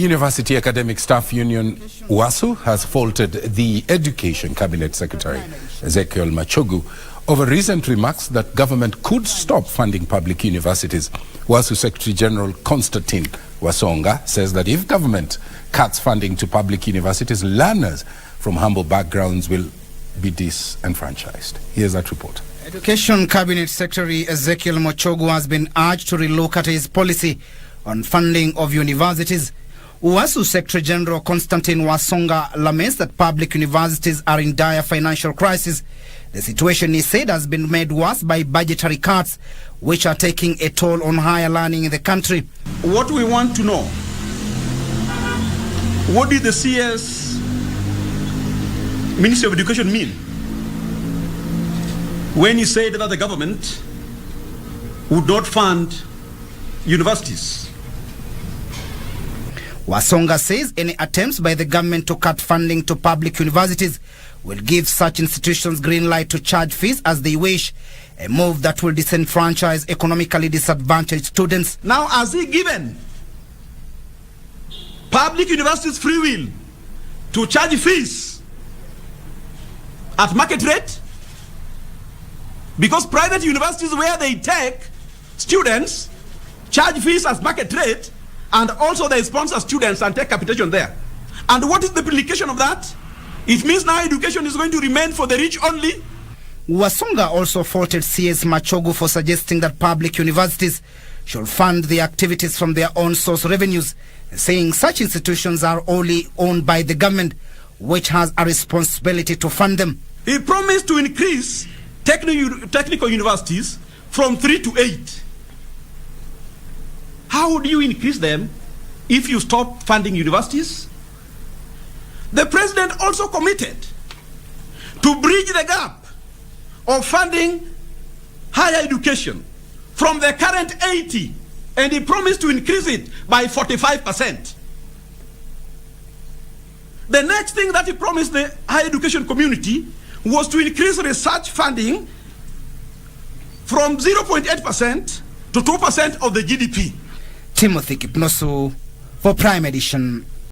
University Academic Staff Union, UASU, has faulted the Education Cabinet Secretary, Ezekiel Machogu, over recent remarks that government could stop funding public universities. UASU Secretary General Constantine Wasonga says that if government cuts funding to public universities, learners from humble backgrounds will be disenfranchised. Here's that report. Education Cabinet Secretary Ezekiel Machogu has been urged to relook at his policy on funding of universities. UASU Secretary General Constantine Wasonga laments that public universities are in dire financial crisis. The situation, he said, has been made worse by budgetary cuts, which are taking a toll on higher learning in the country. What we want to know, what did the CS Ministry of Education mean when he said that the government would not fund universities? Wasonga says any attempts by the government to cut funding to public universities will give such institutions green light to charge fees as they wish, a move that will disenfranchise economically disadvantaged students. Now, has he given public universities free will to charge fees at market rate? Because private universities, where they take students, charge fees at market rate, and also they sponsor students and take capitation there. And what is the implication of that? It means now education is going to remain for the rich only. Wasonga also faulted CS Machogu for suggesting that public universities should fund the activities from their own source revenues, saying such institutions are only owned by the government, which has a responsibility to fund them. He promised to increase technical universities from 3 to 8. How would you increase them if you stop funding universities? The president also committed to bridge the gap of funding higher education from the current 80, and he promised to increase it by 45%. The next thing that he promised the higher education community was to increase research funding from 0.8% to 2% of the GDP. Timothy Kipnosu for Prime Edition.